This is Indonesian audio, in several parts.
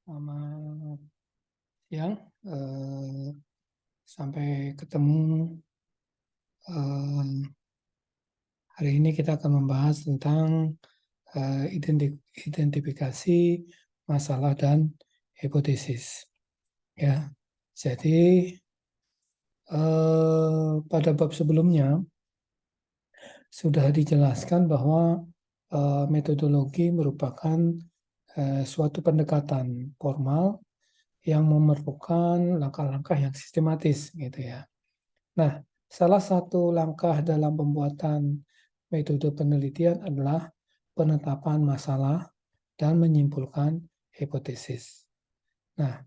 Selamat siang. Sampai ketemu. eh, Hari ini kita akan membahas tentang identifikasi masalah dan hipotesis. Ya, jadi pada bab sebelumnya sudah dijelaskan bahwa metodologi merupakan suatu pendekatan formal yang memerlukan langkah-langkah yang sistematis, gitu ya. Nah, salah satu langkah dalam pembuatan metode penelitian adalah penetapan masalah dan menyimpulkan hipotesis. Nah,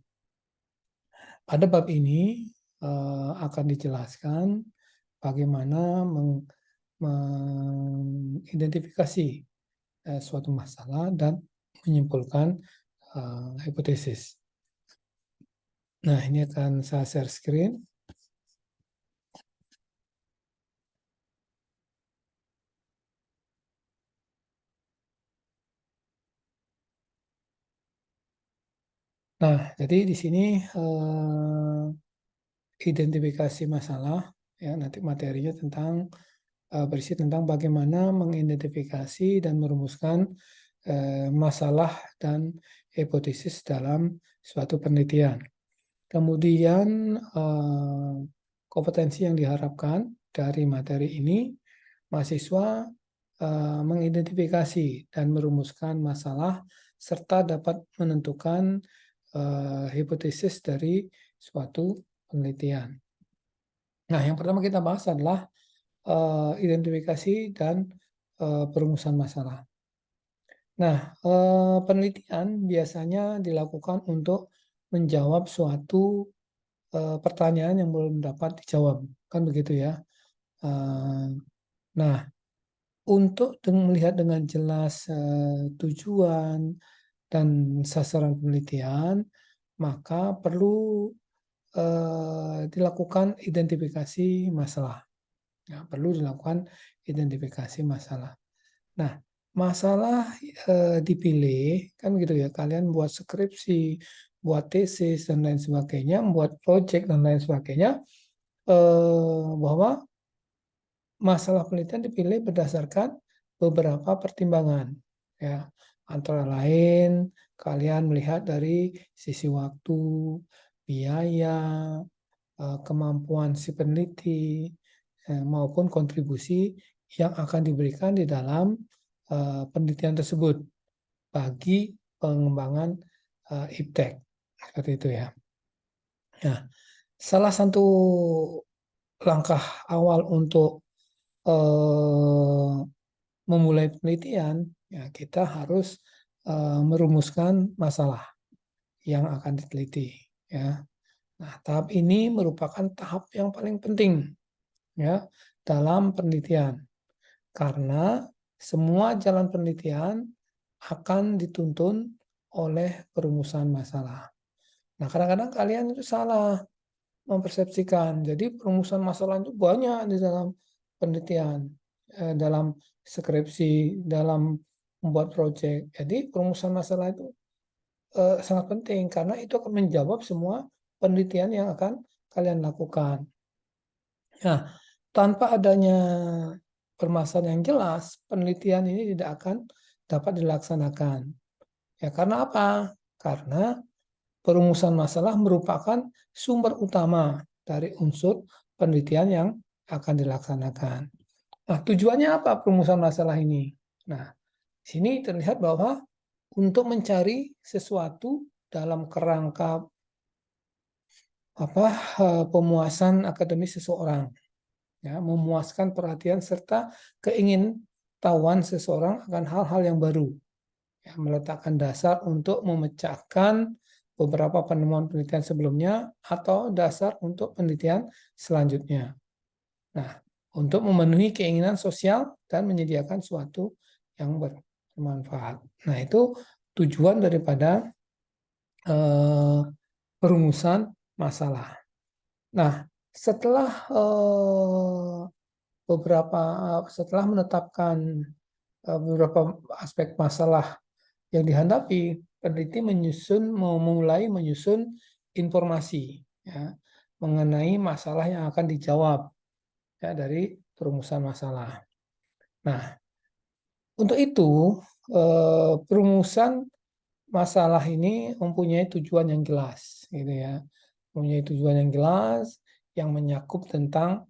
pada bab ini akan dijelaskan bagaimana mengidentifikasi suatu masalah dan menyimpulkan hipotesis. Nah, ini akan saya share screen. Nah, jadi di sini identifikasi masalah, ya nanti materinya tentang berisi tentang bagaimana mengidentifikasi dan merumuskan masalah dan hipotesis dalam suatu penelitian. Kemudian kompetensi yang diharapkan dari materi ini, mahasiswa mengidentifikasi dan merumuskan masalah serta dapat menentukan hipotesis dari suatu penelitian. Nah, yang pertama kita bahas adalah identifikasi dan perumusan masalah. Nah, penelitian biasanya dilakukan untuk menjawab suatu pertanyaan yang belum dapat dijawab, kan begitu ya. Nah, untuk melihat dengan jelas tujuan dan sasaran penelitian, maka perlu dilakukan identifikasi masalah. Ya, perlu dilakukan identifikasi masalah. Nah, masalah dipilih kan gitu ya. Kalian buat skripsi, buat tesis dan lain sebagainya, buat project dan lain sebagainya, bahwa masalah penelitian dipilih berdasarkan beberapa pertimbangan. Ya, antara lain kalian melihat dari sisi waktu, biaya, kemampuan si peneliti, maupun kontribusi yang akan diberikan di dalam penelitian tersebut bagi pengembangan iptek. Seperti itu ya. Nah, salah satu langkah awal untuk memulai penelitian, ya kita harus merumuskan masalah yang akan diteliti. Ya. Nah, tahap ini merupakan tahap yang paling penting ya dalam penelitian karena semua jalan penelitian akan dituntun oleh perumusan masalah. Nah, kadang-kadang kalian itu salah mempersepsikan. Jadi perumusan masalah itu banyak di dalam penelitian, dalam skripsi, dalam membuat proyek. Jadi perumusan masalah itu sangat penting karena itu akan menjawab semua penelitian yang akan kalian lakukan. Nah, tanpa adanya permasalahan yang jelas, penelitian ini tidak akan dapat dilaksanakan. Ya, karena apa? Karena perumusan masalah merupakan sumber utama dari unsur penelitian yang akan dilaksanakan. Nah, tujuannya apa perumusan masalah ini? Nah, sini terlihat bahwa untuk mencari sesuatu dalam kerangka pemuasan akademis seseorang, ya, memuaskan perhatian serta keingintahuan seseorang akan hal-hal yang baru, ya, meletakkan dasar untuk memecahkan beberapa penemuan penelitian sebelumnya atau dasar untuk penelitian selanjutnya. Nah, untuk memenuhi keinginan sosial dan menyediakan suatu yang bermanfaat. Nah, itu tujuan daripada perumusan masalah. Nah, setelah menetapkan beberapa aspek masalah yang dihadapi, peneliti memulai menyusun informasi ya, mengenai masalah yang akan dijawab ya, dari perumusan masalah. Nah, untuk itu perumusan masalah ini mempunyai tujuan yang jelas, gitu ya, mempunyai tujuan yang jelas yang menyakup tentang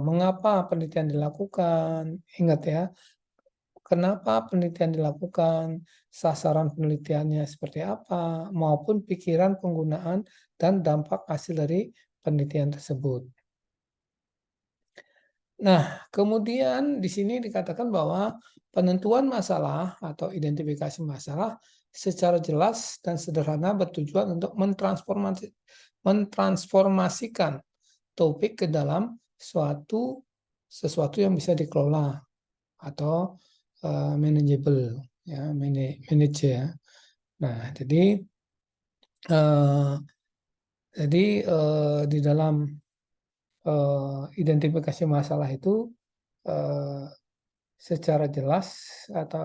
mengapa penelitian dilakukan. Ingat ya, kenapa penelitian dilakukan, sasaran penelitiannya seperti apa, maupun pikiran penggunaan dan dampak hasil dari penelitian tersebut. Nah, kemudian di sini dikatakan bahwa penentuan masalah atau identifikasi masalah secara jelas dan sederhana bertujuan untuk mentransformasikan topik ke dalam sesuatu yang bisa dikelola atau manageable, ya, manage ya. Nah, di dalam identifikasi masalah itu secara jelas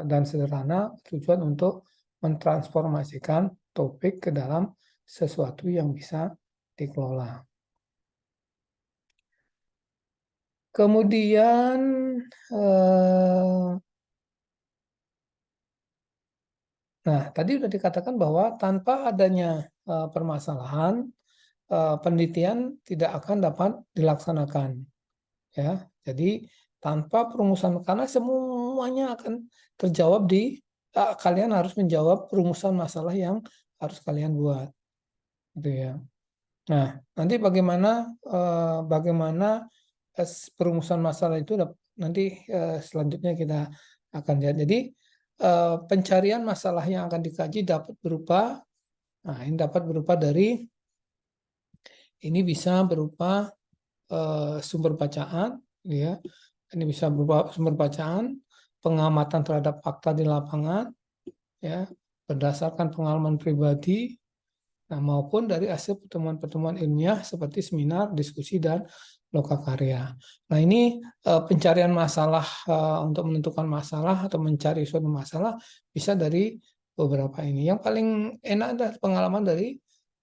dan sederhana tujuan untuk mentransformasikan topik ke dalam sesuatu yang bisa dikelola. Kemudian nah, tadi sudah dikatakan bahwa tanpa adanya permasalahan, penelitian tidak akan dapat dilaksanakan. Ya, jadi tanpa perumusan, karena semuanya akan terjawab kalian harus menjawab perumusan masalah yang harus kalian buat, gitu ya. Nah, nanti bagaimana perumusan masalah itu nanti selanjutnya kita akan lihat. Jadi pencarian masalah yang akan dikaji dapat berupa, nah ini dapat berupa dari, ini bisa berupa sumber bacaan, ya. Ini bisa berupa sumber bacaan, pengamatan terhadap fakta di lapangan, ya, berdasarkan pengalaman pribadi, nah, maupun dari hasil pertemuan-pertemuan ilmiah seperti seminar, diskusi, dan lokakarya. Nah, ini pencarian masalah untuk menentukan masalah atau mencari suatu masalah bisa dari beberapa ini. Yang paling enak adalah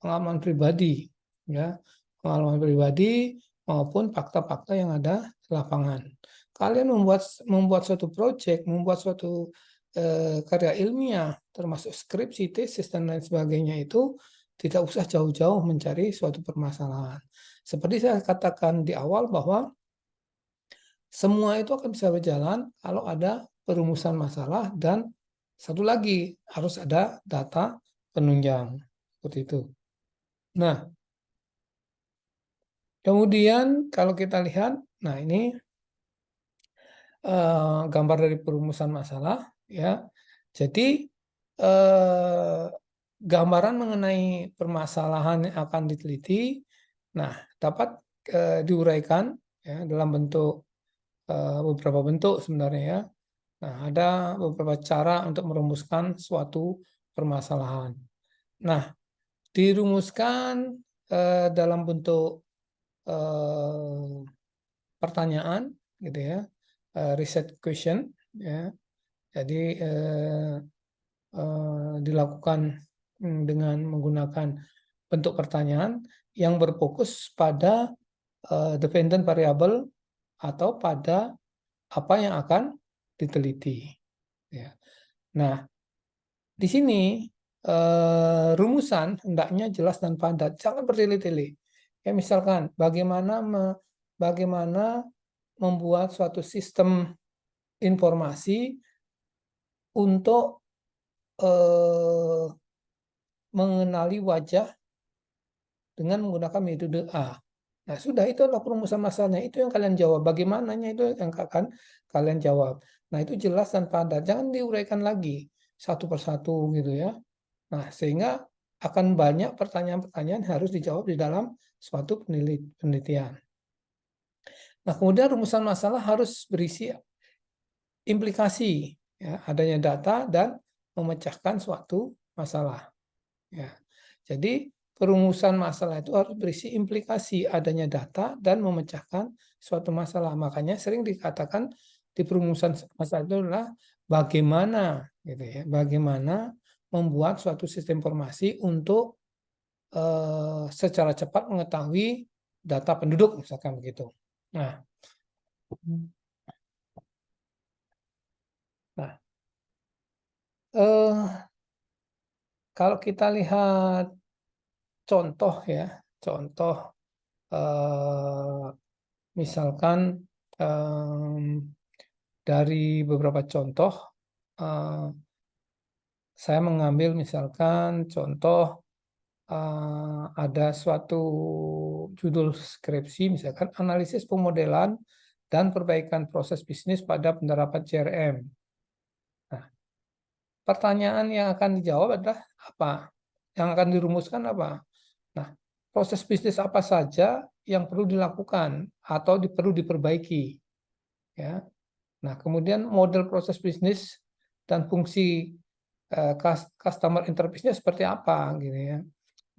pengalaman pribadi, ya, pengalaman pribadi maupun fakta-fakta yang ada di lapangan. Kalian membuat suatu proyek, membuat suatu karya ilmiah, termasuk skripsi, tesis, dan lain sebagainya, itu tidak usah jauh-jauh mencari suatu permasalahan. Seperti saya katakan di awal bahwa semua itu akan bisa berjalan kalau ada perumusan masalah dan satu lagi harus ada data penunjang. Seperti itu. Nah, kemudian kalau kita lihat, nah ini gambar dari perumusan masalah, ya. Jadi gambaran mengenai permasalahan yang akan diteliti, nah dapat diuraikan ya dalam bentuk beberapa bentuk sebenarnya ya. Nah, ada beberapa cara untuk merumuskan suatu permasalahan. Nah, dirumuskan dalam bentuk pertanyaan, gitu ya, research question, ya. Jadi dilakukan dengan menggunakan bentuk pertanyaan yang berfokus pada dependent variable atau pada apa yang akan diteliti. Ya. Nah, di sini rumusan hendaknya jelas dan padat, jangan bertele-tele. Ya, misalkan bagaimana membuat suatu sistem informasi untuk mengenali wajah dengan menggunakan metode A. Nah, sudah, itu adalah perumusan masalahnya. Itu yang kalian jawab. Bagaimananya itu yang akan kalian jawab. Nah, itu jelas dan padat. Jangan diuraikan lagi satu persatu gitu ya. Nah, sehingga akan banyak pertanyaan-pertanyaan harus dijawab di dalam suatu penelitian. Nah, kemudian rumusan masalah harus berisi implikasi, ya, adanya data dan memecahkan suatu masalah. Ya. Jadi perumusan masalah itu harus berisi implikasi, adanya data dan memecahkan suatu masalah. Makanya sering dikatakan di perumusan masalah itu adalah bagaimana, gitu ya, bagaimana membuat suatu sistem informasi untuk secara cepat mengetahui data penduduk, misalkan begitu. Nah, kalau kita lihat contoh ya, contoh misalkan dari beberapa contoh, saya mengambil misalkan contoh ada suatu judul skripsi, misalkan analisis pemodelan dan perbaikan proses bisnis pada penerapan CRM. Nah, pertanyaan yang akan dijawab adalah apa? Yang akan dirumuskan apa? Nah, proses bisnis apa saja yang perlu dilakukan atau perlu diperbaiki, ya. Nah, kemudian model proses bisnis dan fungsi customer interface-nya seperti apa, gitu ya.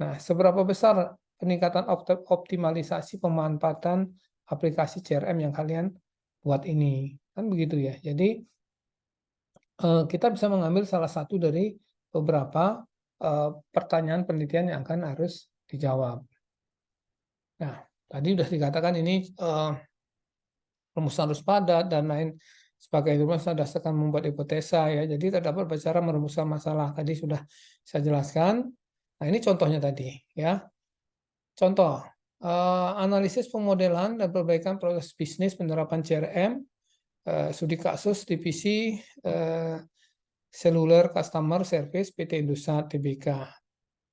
Nah, seberapa besar peningkatan optimalisasi pemanfaatan aplikasi CRM yang kalian buat ini, kan begitu ya. Jadi kita bisa mengambil salah satu dari beberapa pertanyaan penelitian yang akan harus dijawab. Nah, tadi sudah dikatakan ini rumusan harus padat dan lain sebagainya, berdasarkan membuat hipotesa ya. Jadi terdapat cara merumuskan masalah. Tadi sudah saya jelaskan. Nah, ini contohnya tadi ya. Contoh, analisis pemodelan dan perbaikan proses bisnis penerapan CRM, studi kasus divisi Cellular Customer Service PT Indosat Tbk.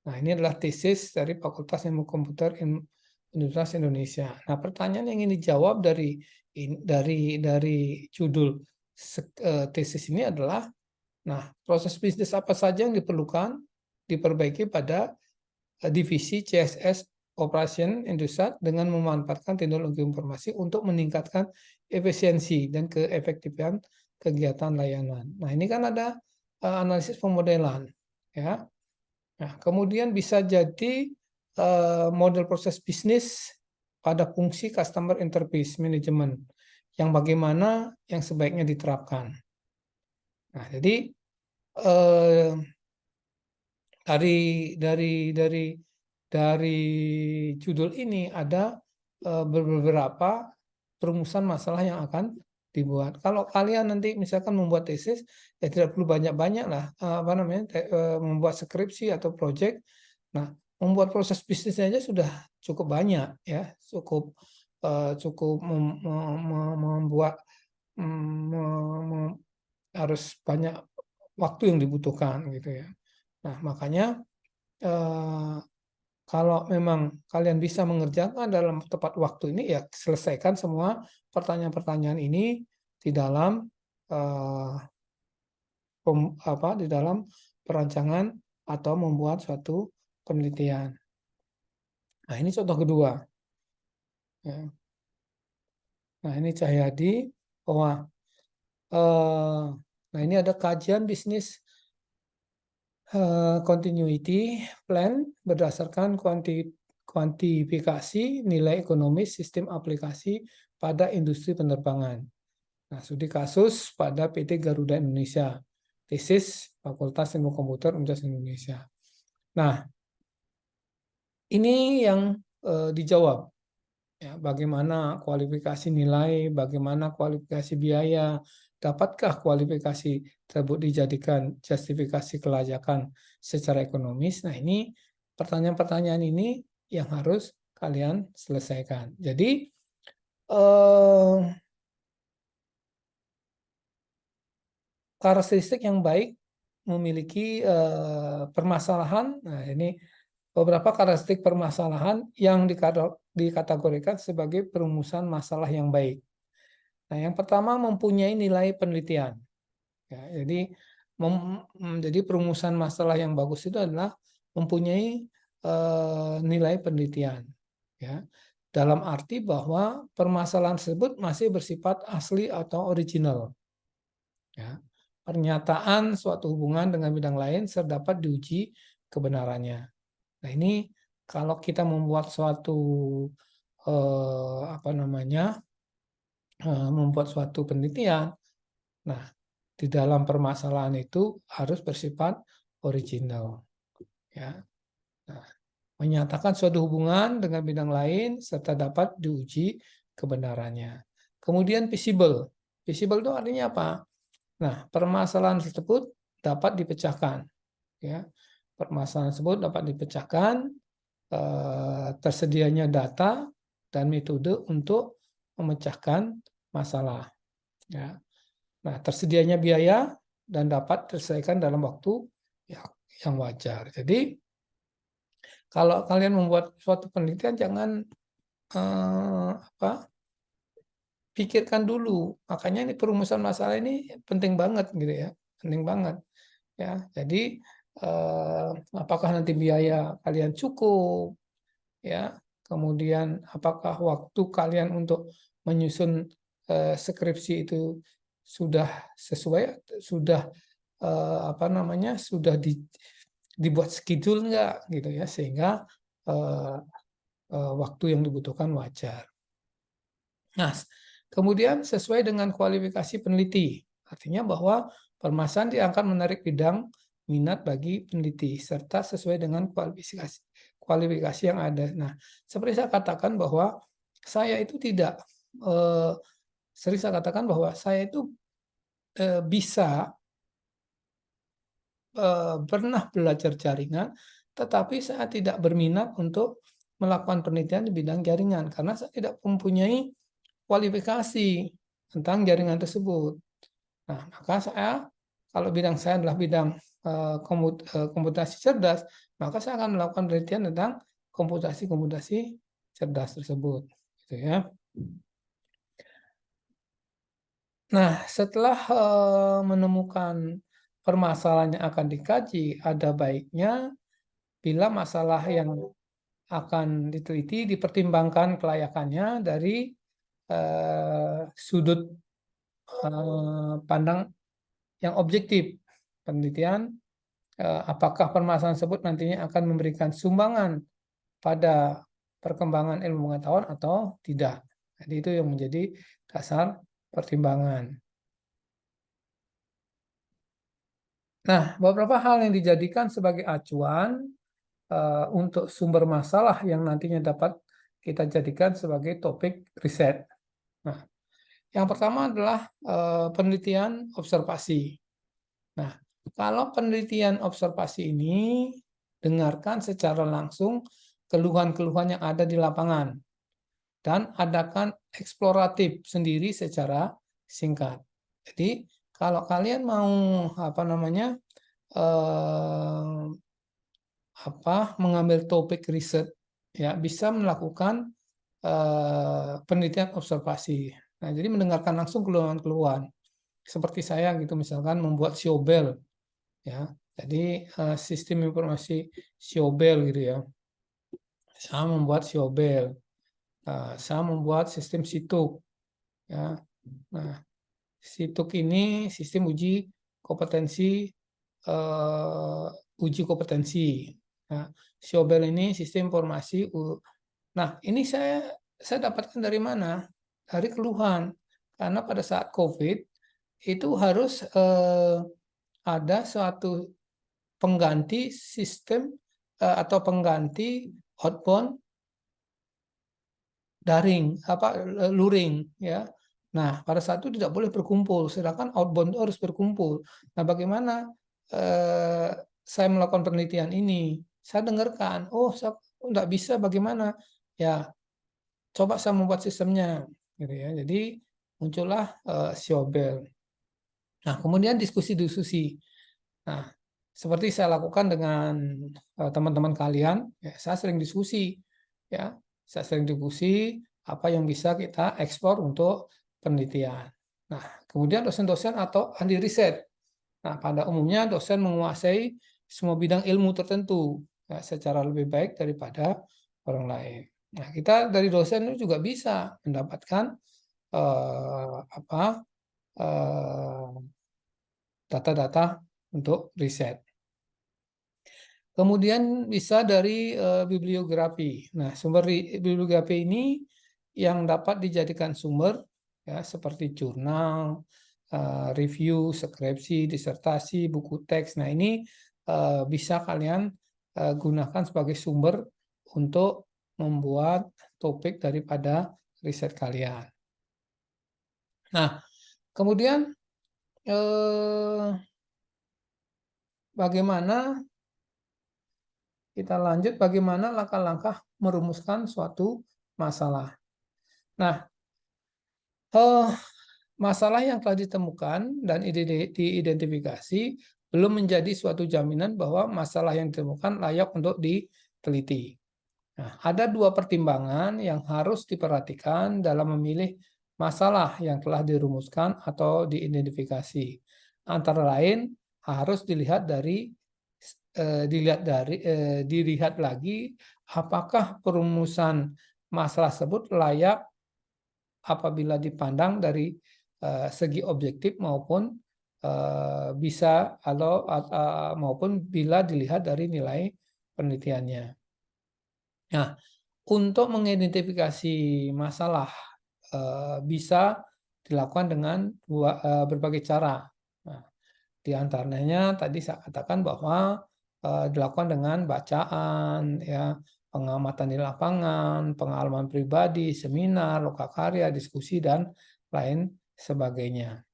Nah, ini adalah tesis dari Fakultas Ilmu Komputer Universitas Indonesia. Nah, pertanyaan yang ingin dijawab dari judul tesis ini adalah, nah, proses bisnis apa saja yang diperlukan diperbaiki pada divisi CSS Operation Indosat dengan memanfaatkan teknologi informasi untuk meningkatkan efisiensi dan keefektifan kegiatan layanan. Nah, ini kan ada analisis pemodelan, ya. Nah, kemudian bisa jadi model proses bisnis pada fungsi customer interface management yang bagaimana yang sebaiknya diterapkan. Nah, jadi dari judul ini ada beberapa perumusan masalah yang akan dibuat. Kalau kalian nanti misalkan membuat tesis, ya tidak perlu banyak-banyak lah, membuat skripsi atau project. Nah, membuat proses bisnisnya aja sudah cukup banyak ya, cukup membuat harus banyak waktu yang dibutuhkan gitu ya. Nah, makanya kalau memang kalian bisa mengerjakan dalam tepat waktu ini, ya selesaikan semua pertanyaan-pertanyaan ini di dalam di dalam perancangan atau membuat suatu penelitian. Nah, ini contoh kedua. Ya. Nah, ini Cahyadi bahwa nah, ini ada kajian bisnis continuity plan berdasarkan kuantifikasi nilai ekonomis sistem aplikasi pada industri penerbangan. Nah, studi kasus pada PT Garuda Indonesia, tesis Fakultas Ilmu Komputer Universitas Indonesia. Nah, ini yang dijawab. Ya, bagaimana kualifikasi nilai, bagaimana kualifikasi biaya, dapatkah kualifikasi tersebut dijadikan justifikasi kelayakan secara ekonomis? Nah, ini pertanyaan-pertanyaan ini yang harus kalian selesaikan. Jadi, karakteristik yang baik memiliki permasalahan. Nah, ini beberapa karakteristik permasalahan yang dikategorikan sebagai perumusan masalah yang baik. Nah, yang pertama mempunyai nilai penelitian. Ya, jadi perumusan masalah yang bagus itu adalah mempunyai nilai penelitian. Ya, dalam arti bahwa permasalahan tersebut masih bersifat asli atau original. Ya, pernyataan suatu hubungan dengan bidang lain terdapat diuji kebenarannya. Nah, ini kalau kita membuat suatu membuat suatu penelitian, nah di dalam permasalahan itu harus bersifat original. Ya. Nah, menyatakan suatu hubungan dengan bidang lain serta dapat diuji kebenarannya. Kemudian visible. Visible itu artinya apa? Nah, permasalahan tersebut dapat dipecahkan. Ya, permasalahan tersebut dapat dipecahkan, tersedianya data dan metode untuk memecahkan masalah. Ya. Nah, tersedianya biaya dan dapat diselesaikan dalam waktu yang wajar. Jadi, kalau kalian membuat suatu penelitian, jangan pikirkan dulu. Makanya ini perumusan masalah ini penting banget gitu ya, penting banget ya. Jadi apakah nanti biaya kalian cukup ya, kemudian apakah waktu kalian untuk menyusun skripsi itu sudah sesuai, sudah sudah dibuat schedule enggak gitu ya, sehingga waktu yang dibutuhkan wajar. Nah, kemudian sesuai dengan kualifikasi peneliti, artinya bahwa permasalahan diangkat menarik bidang minat bagi peneliti serta sesuai dengan kualifikasi yang ada. Nah, seperti saya katakan bahwa saya itu tidak sering saya katakan bahwa saya itu bisa pernah belajar jaringan, tetapi saya tidak berminat untuk melakukan penelitian di bidang jaringan karena saya tidak mempunyai kualifikasi tentang jaringan tersebut. Nah, maka saya, kalau bidang saya adalah bidang komputasi cerdas, maka saya akan melakukan penelitian tentang komputasi cerdas tersebut. Gitu ya. Nah, setelah menemukan permasalahan yang akan dikaji, ada baiknya bila masalah yang akan diteliti dipertimbangkan kelayakannya dari sudut pandang yang objektif. Penelitian, apakah permasalahan tersebut nantinya akan memberikan sumbangan pada perkembangan ilmu pengetahuan atau tidak. Jadi itu yang menjadi dasar pertimbangan. Nah, beberapa hal yang dijadikan sebagai acuan untuk sumber masalah yang nantinya dapat kita jadikan sebagai topik riset. Nah, yang pertama adalah penelitian observasi. Nah, kalau penelitian observasi ini, dengarkan secara langsung keluhan-keluhan yang ada di lapangan dan adakan eksploratif sendiri secara singkat. Jadi, kalau kalian mau mengambil topik riset, ya bisa melakukan penelitian observasi. Nah, jadi mendengarkan langsung keluhan-keluhan. Seperti saya gitu, misalkan membuat Siobel, ya. Jadi sistem informasi Siobel gitu ya. Saya membuat Siobel. Saya membuat sistem Situk, ya. Nah, Situk ini sistem kompetensi uji kompetensi. Nah, Siobel ini sistem informasi. Nah, ini saya dapatkan dari mana? Dari keluhan. Karena pada saat COVID itu harus ada suatu pengganti sistem atau pengganti outbound daring, luring, ya. Nah, pada saat itu tidak boleh berkumpul, sedangkan outbound itu harus berkumpul. Nah, bagaimana saya melakukan penelitian ini? Saya dengarkan, oh, saya tidak bisa, bagaimana? Ya, coba saya membuat sistemnya, gitu ya. Jadi muncullah Siobel. Nah, kemudian diskusi-diskusi. Nah, seperti saya lakukan dengan teman-teman kalian, ya, saya sering diskusi, ya, saya sering diskusi apa yang bisa kita ekspor untuk penelitian. Nah, kemudian dosen-dosen atau ahli riset. Nah, pada umumnya dosen menguasai semua bidang ilmu tertentu, ya, secara lebih baik daripada orang lain. Nah, kita dari dosen itu juga bisa mendapatkan data-data untuk riset. Kemudian bisa dari bibliografi. Nah, sumber bibliografi ini yang dapat dijadikan sumber, ya, seperti jurnal, review, skripsi, disertasi, buku teks. Nah, ini bisa kalian gunakan sebagai sumber untuk membuat topik daripada riset kalian. Nah, kemudian bagaimana kita lanjut, bagaimana langkah-langkah merumuskan suatu masalah. Nah, masalah yang telah ditemukan dan diidentifikasi belum menjadi suatu jaminan bahwa masalah yang ditemukan layak untuk diteliti. Nah, ada dua pertimbangan yang harus diperhatikan dalam memilih masalah yang telah dirumuskan atau diidentifikasi. Antara lain harus dilihat lagi apakah perumusan masalah tersebut layak apabila dipandang dari segi objektif maupun bisa maupun bila dilihat dari nilai penelitiannya. Nah, untuk mengidentifikasi masalah bisa dilakukan dengan berbagai cara. Nah, di antaranya tadi saya katakan bahwa dilakukan dengan bacaan, ya, pengamatan di lapangan, pengalaman pribadi, seminar, lokakarya, diskusi, dan lain sebagainya.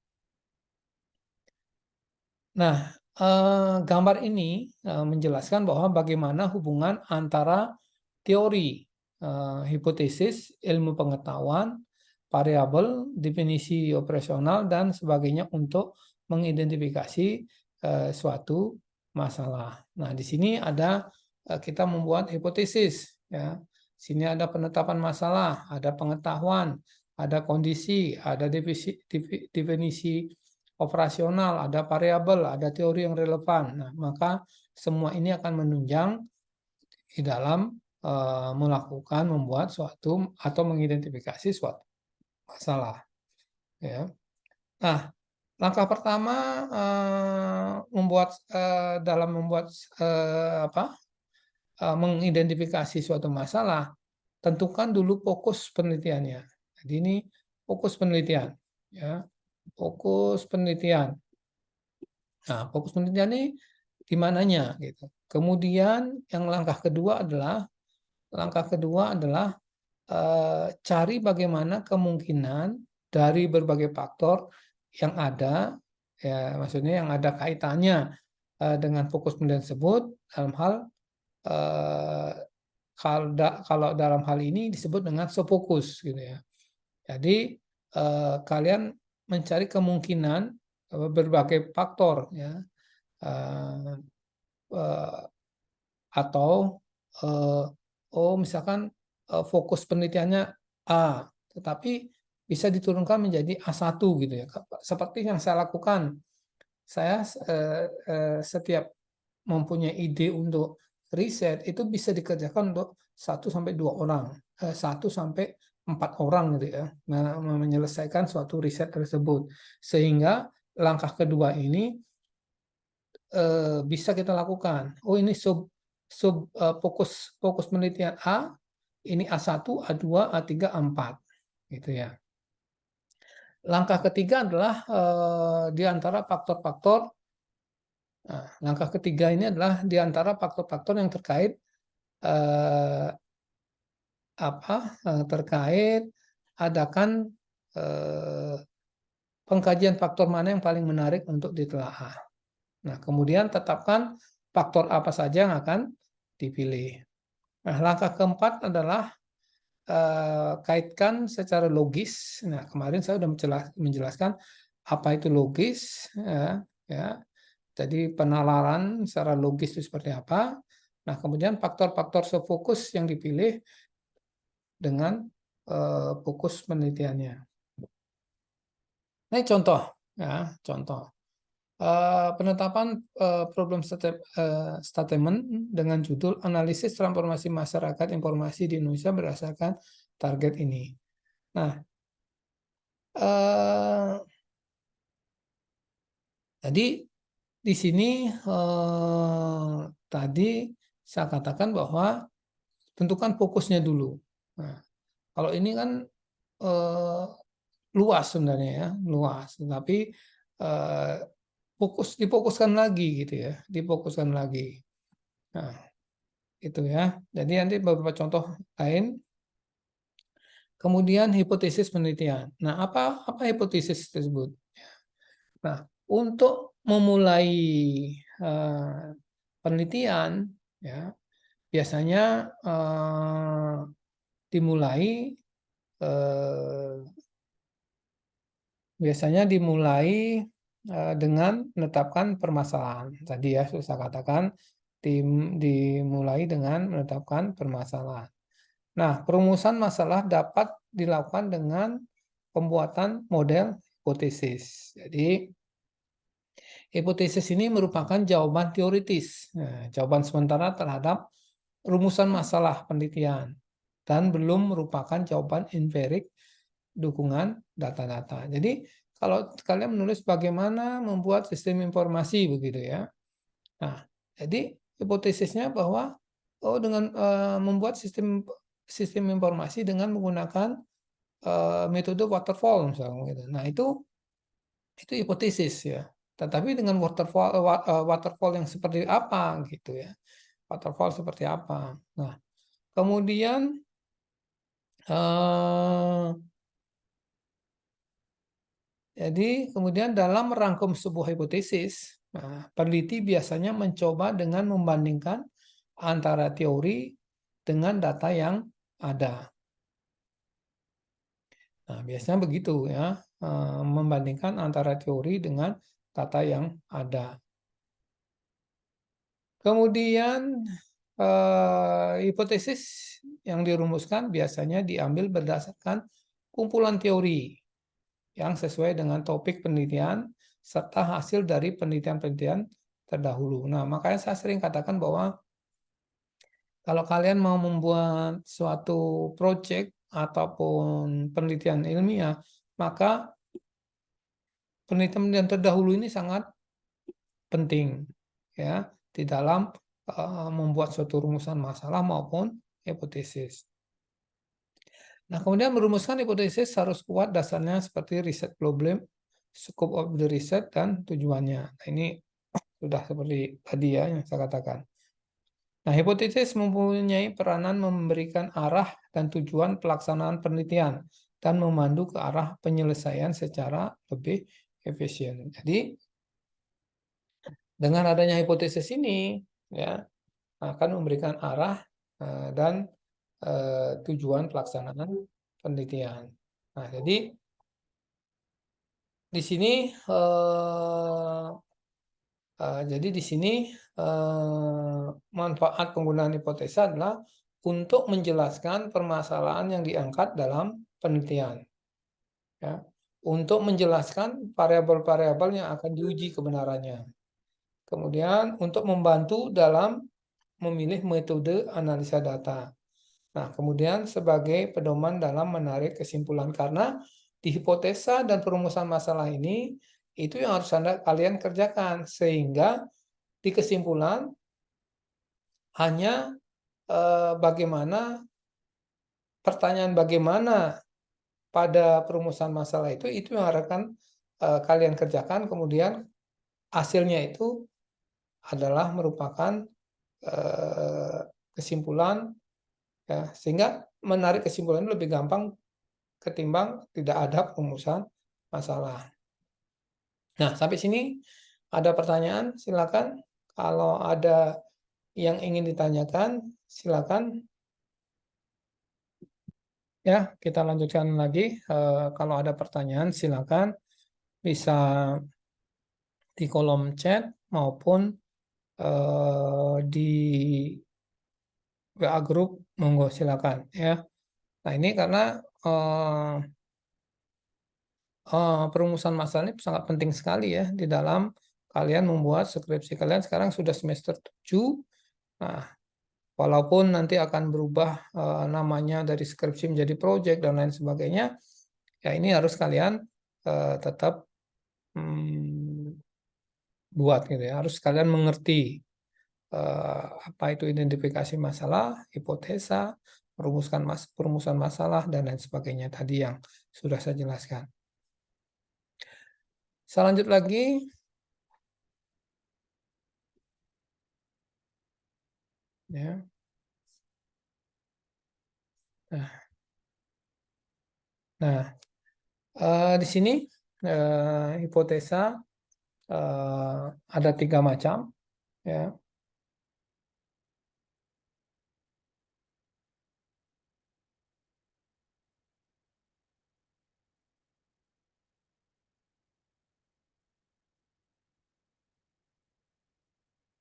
Nah, gambar ini menjelaskan bahwa bagaimana hubungan antara teori, hipotesis, ilmu pengetahuan, variabel, definisi operasional, dan sebagainya untuk mengidentifikasi suatu masalah. Nah, di sini ada kita membuat hipotesis, ya. Sini ada penetapan masalah, ada pengetahuan, ada kondisi, ada definisi operasional, ada variabel, ada teori yang relevan. Nah, maka semua ini akan menunjang di dalam membuat suatu atau mengidentifikasi suatu masalah. Ya. Nah, langkah pertama dalam membuat mengidentifikasi suatu masalah, tentukan dulu fokus penelitiannya. Jadi ini fokus penelitian, ya, fokus penelitian. Nah, fokus penelitian ini di mananya gitu. Kemudian yang langkah kedua adalah cari bagaimana kemungkinan dari berbagai faktor yang ada, ya, maksudnya yang ada kaitannya dengan fokus penelitian tersebut dalam hal kalau dalam hal ini disebut dengan subfokus gitu ya. Jadi kalian mencari kemungkinan berbagai faktor, ya, atau misalkan fokus penelitiannya A, tetapi bisa diturunkan menjadi A1 gitu ya. Seperti yang saya lakukan. Saya setiap mempunyai ide untuk riset itu bisa dikerjakan untuk 1 sampai 2 orang, 1 sampai 4 orang gitu ya. Nah, menyelesaikan suatu riset tersebut. Sehingga langkah kedua ini bisa kita lakukan. Oh, ini fokus penelitian A, ini A1, A2, A3, A4 gitu ya. Langkah ketiga adalah di antara faktor-faktor. Nah, langkah ketiga ini adalah di antara faktor-faktor yang terkait terkait adakan pengkajian faktor mana yang paling menarik untuk ditelaah. Nah, kemudian tetapkan faktor apa saja yang akan dipilih. Nah, langkah keempat adalah kaitkan secara logis. Nah, kemarin saya sudah menjelaskan apa itu logis, ya. Jadi penalaran secara logis itu seperti apa. Nah, kemudian faktor-faktor subfokus yang dipilih dengan fokus penelitiannya. Ini contoh, ya, contoh. Penetapan problem statement dengan judul analisis transformasi masyarakat informasi di Indonesia berdasarkan target ini. Nah, jadi di sini tadi saya katakan bahwa tentukan fokusnya dulu. Nah, kalau ini kan luas sebenarnya ya, luas. Tapi difokuskan lagi gitu ya, difokuskan lagi. Nah, itu ya. Jadi nanti beberapa contoh lain. Kemudian hipotesis penelitian. Nah, apa hipotesis tersebut? Nah, untuk memulai eh, penelitian, ya biasanya dimulai eh, dengan menetapkan permasalahan. Tadi ya saya katakan dimulai dengan menetapkan permasalahan. Nah, perumusan masalah dapat dilakukan dengan pembuatan model hipotesis. Jadi, hipotesis ini merupakan jawaban teoritis, jawaban sementara terhadap rumusan masalah penelitian, dan belum merupakan jawaban empirik dukungan data-data. Jadi, kalau kalian menulis bagaimana membuat sistem informasi begitu ya. Nah, jadi hipotesisnya bahwa dengan membuat sistem informasi dengan menggunakan metode waterfall misalnya gitu. Nah, itu hipotesis ya. Tetapi dengan waterfall yang seperti apa gitu ya. Waterfall seperti apa. Nah, kemudian kemudian dalam merangkum sebuah hipotesis, peneliti biasanya mencoba dengan membandingkan antara teori dengan data yang ada. Nah, biasanya begitu ya, membandingkan antara teori dengan data yang ada. Kemudian hipotesis yang dirumuskan biasanya diambil berdasarkan kumpulan teori yang sesuai dengan topik penelitian serta hasil dari penelitian-penelitian terdahulu. Nah, makanya saya sering katakan bahwa kalau kalian mau membuat suatu proyek ataupun penelitian ilmiah, maka penelitian terdahulu ini sangat penting ya di dalam membuat suatu rumusan masalah maupun hipotesis. Nah, kemudian merumuskan hipotesis harus kuat dasarnya seperti riset problem, scope of the research, dan tujuannya. Nah, ini sudah seperti tadi ya yang saya katakan. Nah, hipotesis mempunyai peranan memberikan arah dan tujuan pelaksanaan penelitian dan memandu ke arah penyelesaian secara lebih efisien. Jadi, dengan adanya hipotesis ini, ya akan memberikan arah dan tujuan pelaksanaan penelitian. Nah, di sini manfaat penggunaan hipotesa adalah untuk menjelaskan permasalahan yang diangkat dalam penelitian, ya, untuk menjelaskan variabel-variabel yang akan diuji kebenarannya. Kemudian untuk membantu dalam memilih metode analisa data. Nah, kemudian sebagai pedoman dalam menarik kesimpulan, karena di hipotesa dan perumusan masalah ini itu yang harus kalian kerjakan, sehingga di kesimpulan hanya bagaimana pertanyaan bagaimana pada perumusan masalah itu yang akan kalian kerjakan, kemudian hasilnya itu adalah merupakan kesimpulan, ya, sehingga menarik kesimpulan lebih gampang ketimbang tidak ada perumusan masalah. Nah, sampai sini ada pertanyaan, silakan. Kalau ada yang ingin ditanyakan, silakan. Ya, kita lanjutkan lagi. Kalau ada pertanyaan, silakan bisa di kolom chat maupun di WA grup, monggo silakan ya. Nah, ini karena perumusan masalah ini sangat penting sekali ya di dalam kalian membuat skripsi kalian. Sekarang sudah semester 7. Nah, walaupun nanti akan berubah namanya dari skripsi menjadi proyek dan lain sebagainya, ya ini harus kalian tetap buat gitu ya. Harus kalian mengerti apa itu identifikasi masalah, hipotesa, perumusan masalah, dan lain sebagainya tadi yang sudah saya jelaskan. Saya lanjut lagi. Ya. Nah, di sini hipotesa ada 3 macam, ya.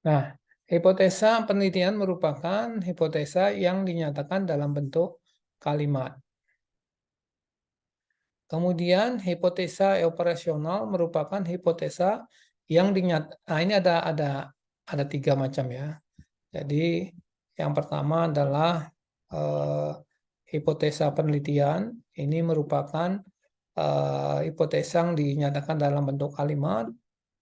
Nah, hipotesa penelitian merupakan hipotesa yang dinyatakan dalam bentuk kalimat. Kemudian hipotesa operasional merupakan hipotesa yang dinyatakan. Nah, ini ada 3 macam, ya. Jadi yang pertama adalah hipotesa penelitian. Ini merupakan hipotesa yang dinyatakan dalam bentuk kalimat,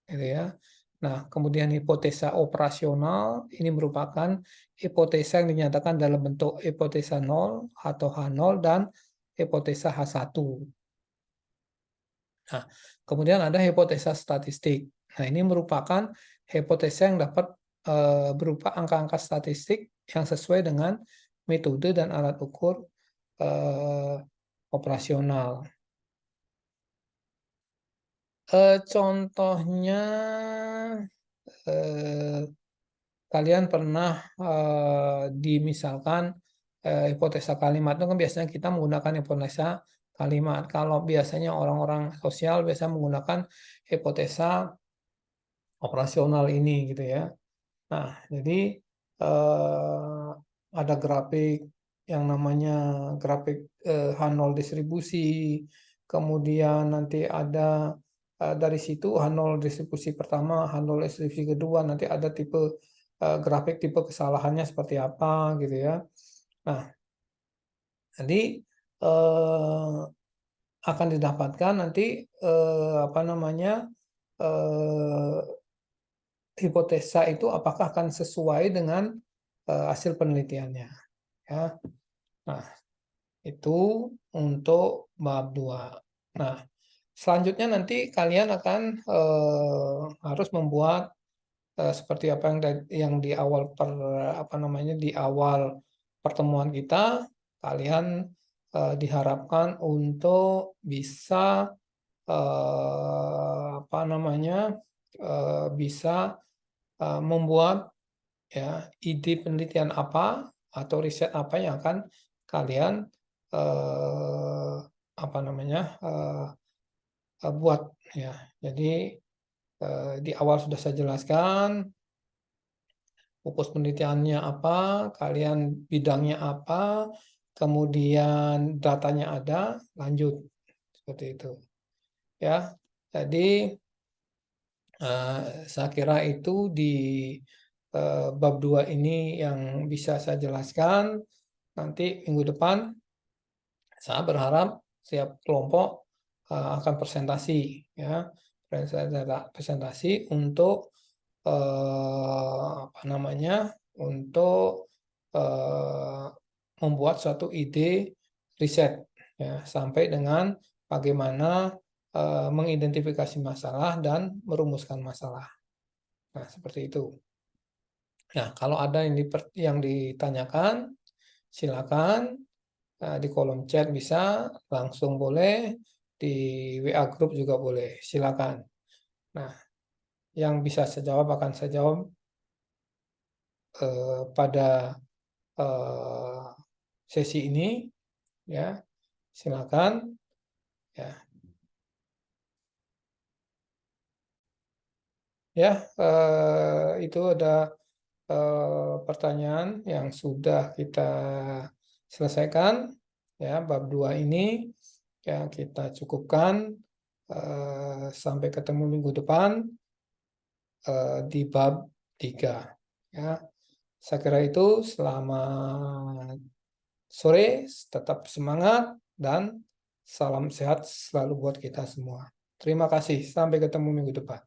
gitu ya. Nah, kemudian hipotesa operasional ini merupakan hipotesa yang dinyatakan dalam bentuk hipotesa 0 atau H0 dan hipotesa H1. Nah, kemudian ada hipotesa statistik. Nah, ini merupakan hipotesa yang dapat berupa angka-angka statistik yang sesuai dengan metode dan alat ukur operasional. Contohnya, kalian pernah dimisalkan hipotesa kalimat itu kan biasanya kita menggunakan hipotesa kalimat. Kalau biasanya orang-orang sosial biasa menggunakan hipotesa operasional ini, gitu ya. Nah, jadi ada grafik yang namanya grafik H0 distribusi, kemudian nanti ada dari situ H0 distribusi pertama, H0 distribusi kedua, nanti ada tipe grafik tipe kesalahannya seperti apa, gitu ya. Nah, jadi akan didapatkan nanti apa namanya hipotesa itu apakah akan sesuai dengan hasil penelitiannya, ya. Nah, itu untuk bab 2. Nah, selanjutnya nanti kalian akan harus membuat seperti apa yang di awal apa namanya di awal pertemuan kita, kalian diharapkan untuk bisa apa namanya bisa membuat, ya, ide penelitian apa atau riset apa yang akan kalian apa namanya buat, ya. Jadi di awal sudah saya jelaskan fokus penelitiannya apa, kalian bidangnya apa, kemudian datanya ada, lanjut seperti itu, ya. Jadi saya kira itu di bab 2 ini yang bisa saya jelaskan. Nanti minggu depan saya berharap setiap kelompok akan presentasi, ya, presentasi untuk apa namanya untuk membuat suatu ide riset, ya, sampai dengan bagaimana mengidentifikasi masalah dan merumuskan masalah. Nah, seperti itu. Nah, kalau ada yang ditanyakan, silakan di kolom chat bisa, langsung boleh, di WA grup juga boleh, silakan. Nah, yang bisa saya jawab akan saya jawab pada sesi ini, ya. Silakan, ya. Ya, itu ada pertanyaan yang sudah kita selesaikan, ya, bab 2 ini, ya, kita cukupkan. Sampai ketemu minggu depan di bab 3, ya. Saya kira itu. Selamat sore, tetap semangat, dan salam sehat selalu buat kita semua. Terima kasih, sampai ketemu minggu depan.